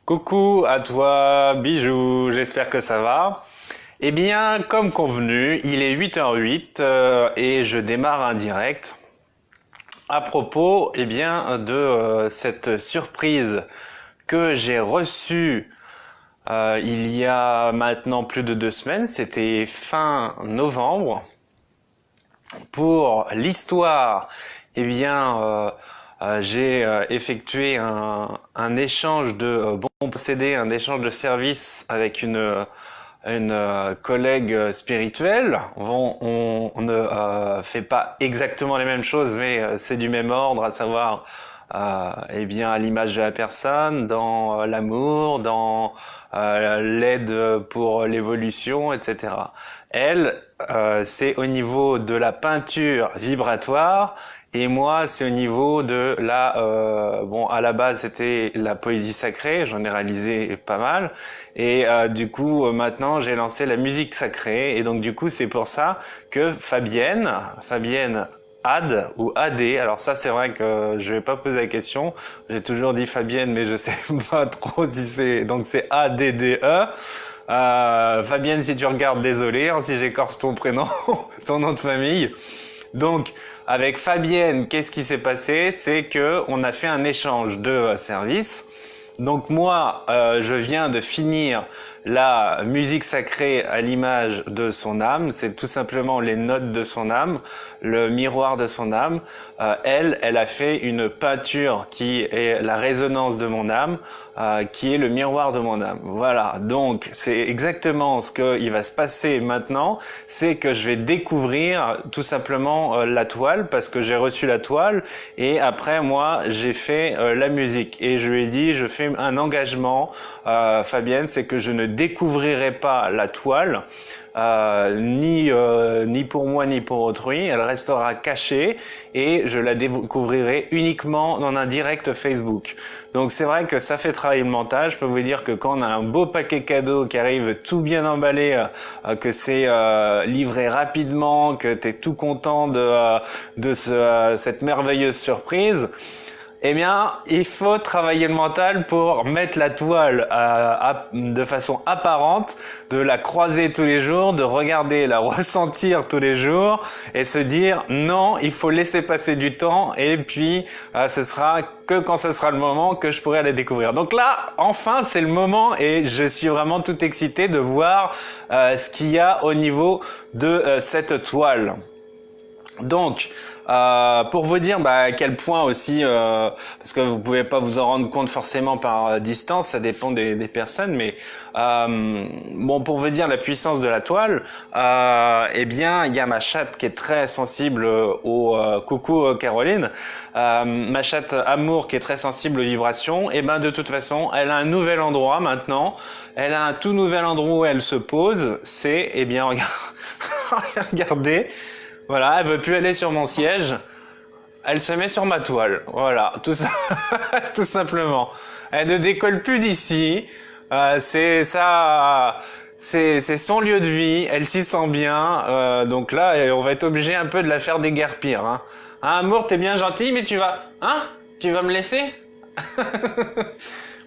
Coucou à toi, bijou, j'espère que ça va. Eh bien, comme convenu, il est 8h08 et je démarre un direct à propos de cette surprise que j'ai reçue il y a maintenant plus de 2 semaines, c'était fin novembre. Pour l'histoire, j'ai effectué un échange de bons procédés, un échange de services avec une collègue spirituelle. On ne fait pas exactement les mêmes choses, mais c'est du même ordre, à savoir à l'image de la personne, dans l'amour, dans l'aide pour l'évolution, etc. Elle, c'est au niveau de la peinture vibratoire. Et moi, c'est au niveau de à la base, c'était la poésie sacrée, j'en ai réalisé pas mal. Et maintenant, j'ai lancé la musique sacrée. Et donc, du coup, c'est pour ça que Fabienne Ad ou AD, alors ça, c'est vrai que je vais pas poser la question. J'ai toujours dit Fabienne, mais je sais pas trop si c'est... Donc, c'est ADDE. Fabienne, si tu regardes, désolé, hein, si j'écorce ton prénom, ton nom de famille. Donc, avec Fabienne, qu'est-ce qui s'est passé? C'est que on a fait un échange de services. Donc moi, je viens de finir la musique sacrée à l'image de son âme. C'est tout simplement les notes de son âme, le miroir de son âme. Elle a fait une peinture qui est la résonance de mon âme, qui est le miroir de mon âme. Voilà, donc c'est exactement ce qu'il va se passer maintenant. C'est que je vais découvrir tout simplement la toile, parce que j'ai reçu la toile, et après moi j'ai fait la musique. Et je lui ai dit, je fais un engagement, Fabienne, c'est que je ne découvrirai pas la toile, ni pour moi ni pour autrui. Elle restera cachée et je la découvrirai uniquement dans un direct Facebook. Donc c'est vrai que ça fait travailler le mental. Je peux vous dire que quand on a un beau paquet cadeau qui arrive tout bien emballé, que c'est livré rapidement, que tu es tout content de cette merveilleuse surprise, eh bien, il faut travailler le mental pour mettre la toile de façon apparente, de la croiser tous les jours, de regarder, la ressentir tous les jours et se dire non, il faut laisser passer du temps et puis ce sera que quand ce sera le moment que je pourrai la découvrir. Donc là, enfin, c'est le moment et je suis vraiment tout excité de voir ce qu'il y a au niveau de cette toile. Donc, pour vous dire à quel point aussi, parce que vous pouvez pas vous en rendre compte forcément par distance, ça dépend des personnes, mais pour vous dire la puissance de la toile, il y a ma chatte qui est très sensible au coucou Caroline, ma chatte Amour qui est très sensible aux vibrations. Et de toute façon, elle a un nouvel endroit maintenant. Elle a un tout nouvel endroit où elle se pose. C'est regardez. Voilà, elle veut plus aller sur mon siège, elle se met sur ma toile. Voilà, tout ça, tout simplement. Elle ne décolle plus d'ici. C'est ça, c'est son lieu de vie. Elle s'y sent bien. Donc là, on va être obligé un peu de la faire déguerpir. Hein, Amour, t'es bien gentil, mais tu vas me laisser?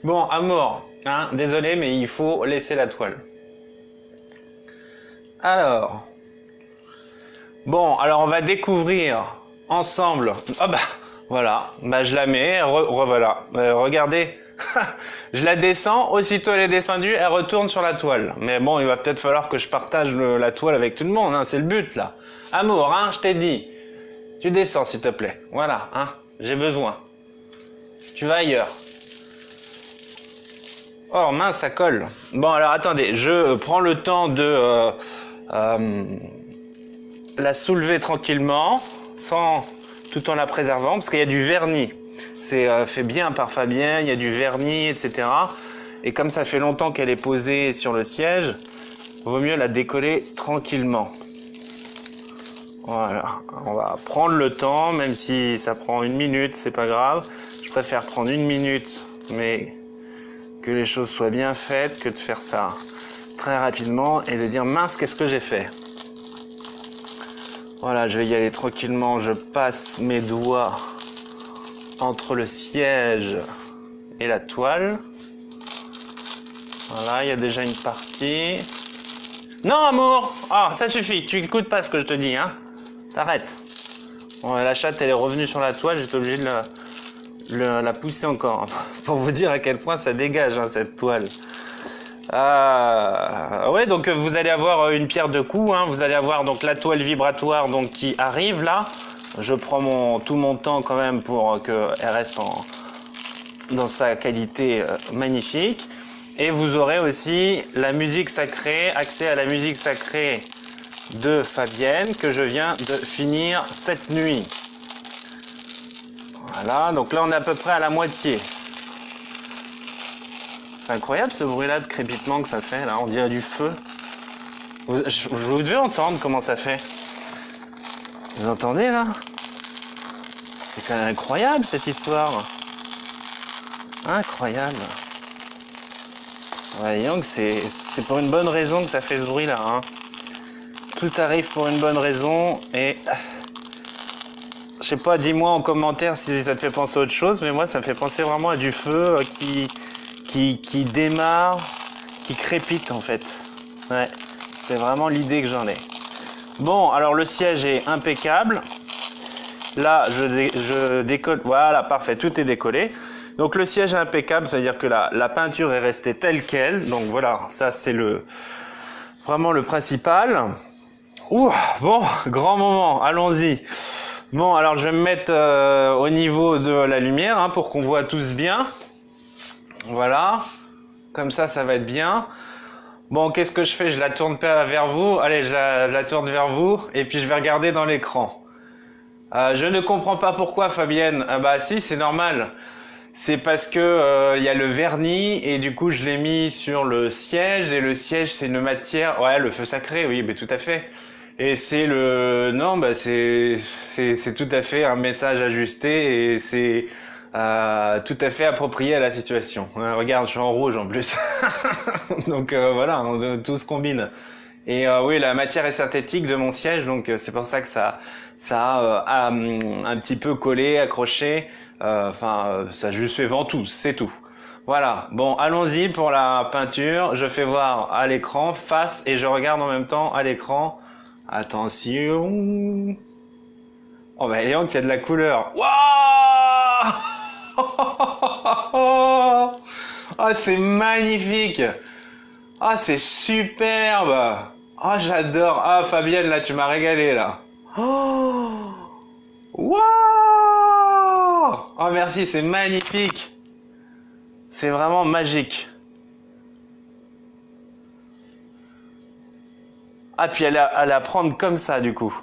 Bon, Amour, désolé, mais il faut laisser la toile. Alors. Bon, alors on va découvrir ensemble. Voilà, je la mets, voilà. Regardez, je la descends, aussitôt elle est descendue, elle retourne sur la toile. Mais bon, il va peut-être falloir que je partage la toile avec tout le monde, c'est le but là. Amour, je t'ai dit, tu descends s'il te plaît. Voilà, j'ai besoin. Tu vas ailleurs. Oh mince, ça colle. Bon, alors attendez, je prends le temps de la soulever tranquillement, tout en la préservant, parce qu'il y a du vernis. C'est fait bien par Fabien, il y a du vernis, etc. Et comme ça fait longtemps qu'elle est posée sur le siège, vaut mieux la décoller tranquillement. Voilà, on va prendre le temps, même si ça prend 1 minute, c'est pas grave. Je préfère prendre 1 minute, mais que les choses soient bien faites, que de faire ça très rapidement et de dire mince, qu'est-ce que j'ai fait? Voilà, je vais y aller tranquillement, je passe mes doigts entre le siège et la toile. Voilà, il y a déjà une partie. Non, amour! Ah, ça suffit, tu écoutes pas ce que je te dis, hein? T'arrêtes. Bon, la chatte, elle est revenue sur la toile, j'étais obligé de la pousser encore. Pour vous dire à quel point ça dégage, hein, cette toile. Ouais, donc vous allez avoir une pierre de coups, hein. Vous allez avoir donc la toile vibratoire donc, qui arrive là. Je prends tout mon temps quand même pour qu'elle reste dans sa qualité magnifique. Et vous aurez aussi la musique sacrée, accès à la musique sacrée de Fabienne que je viens de finir cette nuit. Voilà, donc là on est à peu près à la moitié. C'est incroyable ce bruit-là de crépitement que ça fait, là, on dirait du feu. Vous devez entendre comment ça fait. Vous entendez là? C'est quand même incroyable cette histoire. Incroyable. Voyons que c'est pour une bonne raison que ça fait ce bruit-là. Hein. Tout arrive pour une bonne raison et... Je sais pas, dis-moi en commentaire si ça te fait penser à autre chose, mais moi ça me fait penser vraiment à du feu qui démarre, qui crépite en fait. Ouais, c'est vraiment l'idée que j'en ai. Bon, alors le siège est impeccable. Là, je décolle. Voilà, parfait, tout est décollé. Donc le siège est impeccable, c'est-à-dire que la peinture est restée telle qu'elle. Donc voilà, ça c'est vraiment le principal. Ouh, bon, grand moment, allons-y. Bon, alors je vais me mettre au niveau de la lumière hein, pour qu'on voit tous bien. Voilà, comme ça va être bien. Bon, qu'est-ce que je fais? Je la tourne pas vers vous. Allez, je la tourne vers vous et puis je vais regarder dans l'écran. Je ne comprends pas pourquoi, Fabienne. Ah bah si, c'est normal. C'est parce que y a le vernis et du coup je l'ai mis sur le siège et le siège c'est une matière. Ouais, le feu sacré, oui, mais tout à fait. Et c'est non, bah c'est tout à fait un message ajusté et c'est tout à fait approprié à la situation. Regarde, je suis en rouge en plus. Donc voilà, tout se combine. Et oui, la matière est synthétique de mon siège, donc c'est pour ça que ça a un petit peu collé, accroché. Ça juste fait ventouse, c'est tout. Voilà. Bon, allons-y pour la peinture. Je fais voir à l'écran face et je regarde en même temps à l'écran. Attention. Oh bah voyons qu'il y a de la couleur. Waouh! Oh, c'est magnifique. Ah, c'est superbe. Oh, j'adore. Ah, Fabienne, là, tu m'as régalé, là. Oh, waouh! Oh, merci, c'est magnifique. C'est vraiment magique. Ah, puis elle à prendre comme ça, du coup.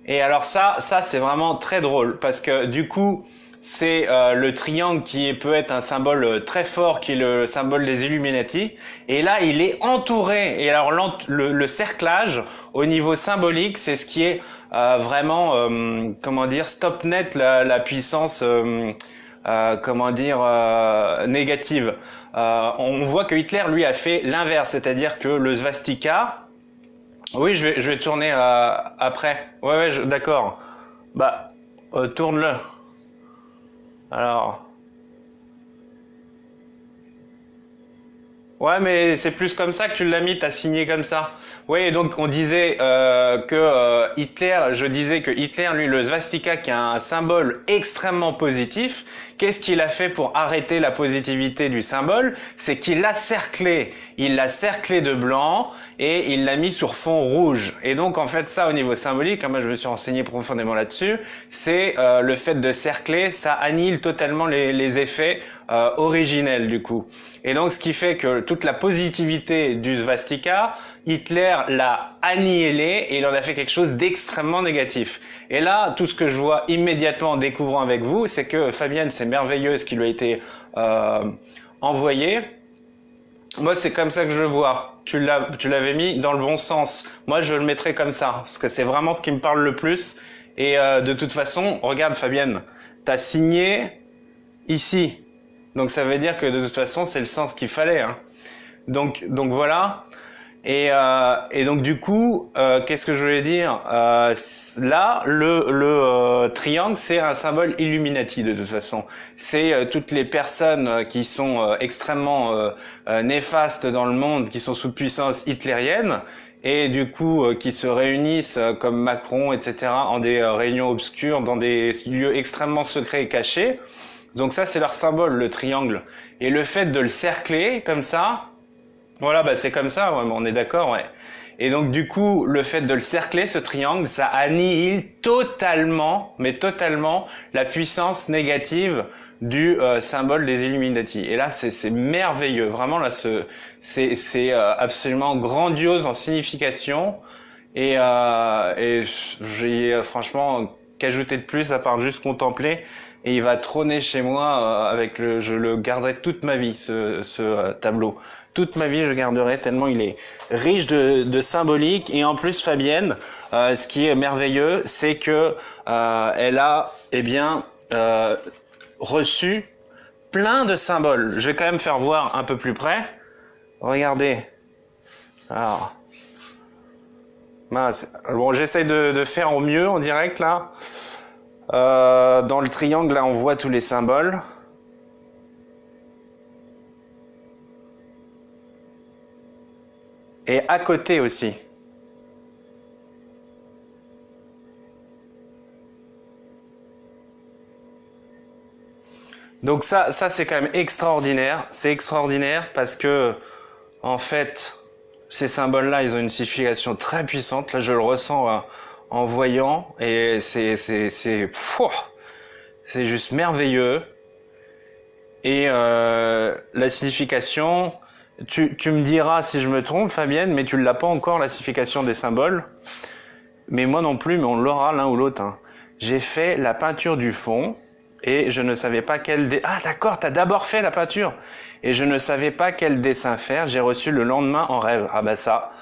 Et alors ça c'est vraiment très drôle parce que du coup, c'est le triangle qui peut être un symbole très fort, qui est le symbole des Illuminati. Et là, il est entouré. Et alors le cerclage, au niveau symbolique, c'est ce qui est vraiment, comment dire, stop net la puissance, comment dire, négative. On voit que Hitler, lui, a fait l'inverse, c'est-à-dire que le svastika. Oui, je vais tourner après. Ouais, d'accord. Bah, tourne-le. Alors. Ouais, mais c'est plus comme ça que tu l'as mis, t'as signé comme ça. Oui, et donc on disait je disais que Hitler, lui, le svastika, qui est un symbole extrêmement positif, qu'est-ce qu'il a fait pour arrêter la positivité du symbole? C'est qu'il l'a cerclé. Il l'a cerclé de blanc et il l'a mis sur fond rouge. Et donc en fait ça, au niveau symbolique, moi je me suis renseigné profondément là-dessus, c'est le fait de cercler, ça annihile totalement les effets originels du coup. Et donc ce qui fait que toute la positivité du svastika, Hitler l'a annihilé et il en a fait quelque chose d'extrêmement négatif. Et là, tout ce que je vois immédiatement en découvrant avec vous, c'est que Fabienne, c'est merveilleux ce qui lui a été envoyé. Moi, c'est comme ça que je le vois. Tu l'avais mis dans le bon sens. Moi, je le mettrais comme ça, parce que c'est vraiment ce qui me parle le plus. Et de toute façon, regarde Fabienne, t'as signé ici. Donc ça veut dire que de toute façon, c'est le sens qu'il fallait. Hein. Donc voilà. Et donc du coup, qu'est-ce que je voulais dire? Là, le triangle, c'est un symbole Illuminati de toute façon. C'est toutes les personnes qui sont extrêmement néfastes dans le monde, qui sont sous puissance hitlérienne, et du coup qui se réunissent comme Macron, etc., en des réunions obscures, dans des lieux extrêmement secrets et cachés. Donc ça, c'est leur symbole, le triangle. Et le fait de le cercler comme ça, voilà, bah c'est comme ça, ouais, on est d'accord, ouais. Et donc du coup, le fait de le cercler, ce triangle, ça annihile totalement, mais totalement, la puissance négative du symbole des Illuminati. Et là, c'est merveilleux, vraiment là, c'est absolument grandiose en signification. Et j'ai franchement qu'ajouter de plus à part juste contempler. Et il va trôner chez moi avec je le garderai toute ma vie, ce tableau. Toute ma vie, je garderai tellement il est riche de symbolique. Et en plus, Fabienne, ce qui est merveilleux, c'est que elle a, eh bien, reçu plein de symboles. Je vais quand même faire voir un peu plus près. Regardez. Alors, mince. Bon, j'essaye de faire au mieux en direct là. Dans le triangle, là, on voit tous les symboles. Et à côté aussi. Donc ça c'est quand même extraordinaire. C'est extraordinaire parce que, en fait, ces symboles-là, ils ont une signification très puissante. Là, je le ressens en voyant, et c'est juste merveilleux. Et la signification, tu me diras si je me trompe, Fabienne, mais tu l'as pas encore, la signification des symboles. Mais moi non plus, mais on l'aura l'un ou l'autre. Hein. J'ai fait la peinture du fond et je ne savais pas quel Ah d'accord, t'as d'abord fait la peinture et je ne savais pas quel dessin faire. J'ai reçu le lendemain en rêve. Ah bah ça,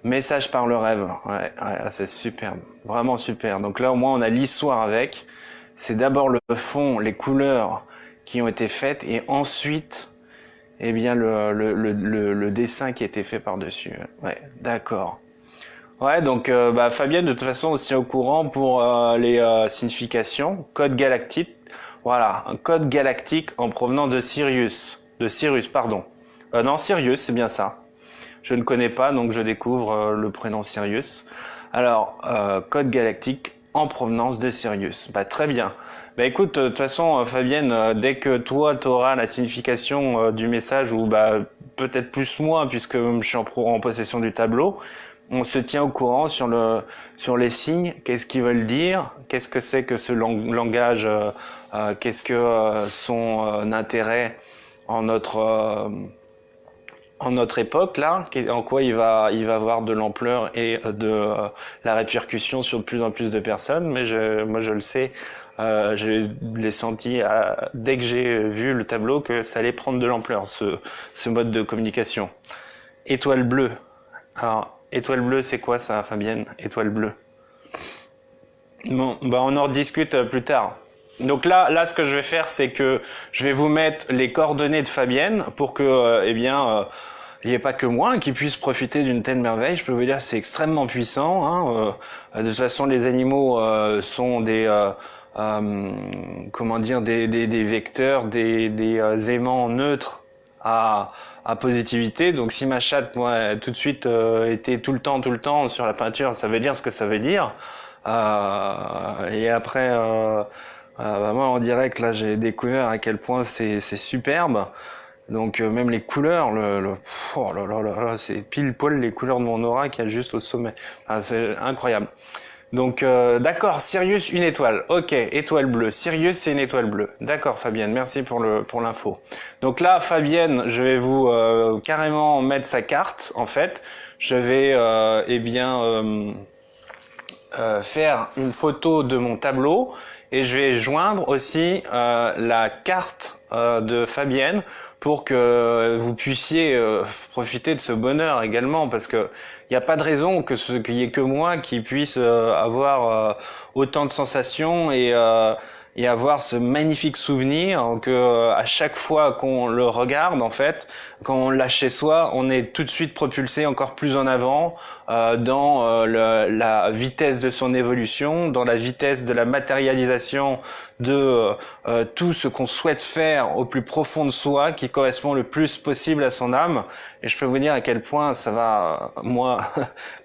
message par le rêve. Ouais, c'est superbe, vraiment super. Donc là au moins on a l'histoire avec. C'est d'abord le fond, les couleurs qui ont été faites et ensuite, eh bien le dessin qui a été fait par-dessus. Ouais, d'accord. Ouais, donc bah, Fabienne, de toute façon, aussi au courant pour les significations. Code galactique. Voilà, un code galactique en provenant de Sirius. De Sirius, pardon. Non, Sirius, c'est bien ça. Je ne connais pas, donc je découvre le prénom Sirius. Alors, code galactique en provenance de Sirius. Bah, très bien. Bah écoute, de toute façon, Fabienne, dès que toi, tu auras la signification du message, ou bah peut-être plus moi, puisque je suis en possession du tableau, on se tient au courant sur les signes, qu'est-ce qu'ils veulent dire, qu'est-ce que c'est que ce langage, qu'est-ce que son intérêt en notre époque là, en quoi il va avoir de l'ampleur et de la répercussion sur de plus en plus de personnes. Mais moi je le sais, je l'ai senti dès que j'ai vu le tableau que ça allait prendre de l'ampleur, ce mode de communication. Étoile bleue. Alors, étoile bleue, c'est quoi ça, Fabienne? Étoile bleue. Bon, bah on en rediscute plus tard. Donc là, ce que je vais faire, c'est que je vais vous mettre les coordonnées de Fabienne pour que, eh bien, il n'y ait pas que moi qui puisse profiter d'une telle merveille. Je peux vous dire, c'est extrêmement puissant. Hein. De toute façon, les animaux sont des, comment dire, des vecteurs, des aimants neutres à positivité. Donc si ma chatte, moi, tout de suite était tout le temps sur la peinture, ça veut dire ce que ça veut dire. Et après, bah, moi en direct, là, j'ai découvert à quel point c'est superbe. Donc même les couleurs, oh là, c'est pile poil les couleurs de mon aura qu'il y a juste au sommet. Enfin, c'est incroyable. Donc d'accord, Sirius, une étoile. Ok, étoile bleue. Sirius, c'est une étoile bleue. D'accord, Fabienne, merci pour l'info. Donc là, Fabienne, je vais vous carrément mettre sa carte. En fait, je vais eh bien faire une photo de mon tableau et je vais joindre aussi la carte de Fabienne pour que vous puissiez profiter de ce bonheur également, parce que il n'y a pas de raison qu'il y ait que moi qui puisse avoir autant de sensations et avoir ce magnifique souvenir que à chaque fois qu'on le regarde, en fait, quand on l'a chez soi, on est tout de suite propulsé encore plus en avant dans la vitesse de son évolution, dans la vitesse de la matérialisation de tout ce qu'on souhaite faire au plus profond de soi, qui correspond le plus possible à son âme. Et je peux vous dire à quel point ça va, moi,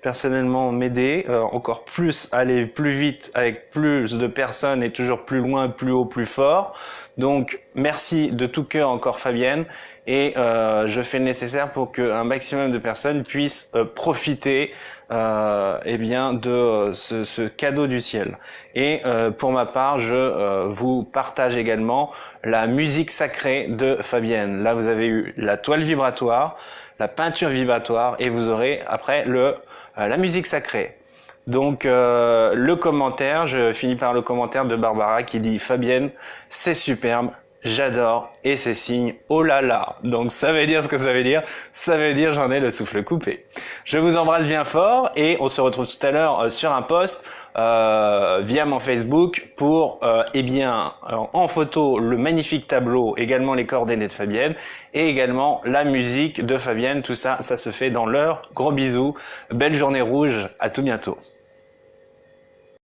personnellement, m'aider encore plus, aller plus vite avec plus de personnes et toujours plus loin, plus haut, plus fort. Donc, merci de tout cœur encore Fabienne, et je fais le nécessaire pour qu'un maximum de personnes puissent profiter eh bien de ce cadeau du ciel. Et pour ma part, je vous partage également la musique sacrée de Fabienne. Là, vous avez eu la toile vibratoire, la peinture vibratoire, et vous aurez après la musique sacrée. Donc le commentaire, je finis par le commentaire de Barbara qui dit: Fabienne, c'est superbe, j'adore, et c'est signe oh là là. Donc ça veut dire ce que ça veut dire. Ça veut dire j'en ai le souffle coupé. Je vous embrasse bien fort et on se retrouve tout à l'heure sur un post via mon Facebook pour eh bien en photo le magnifique tableau, également les coordonnées de Fabienne et également la musique de Fabienne. Tout ça, ça se fait dans l'heure. Gros bisous, belle journée rouge, à tout bientôt.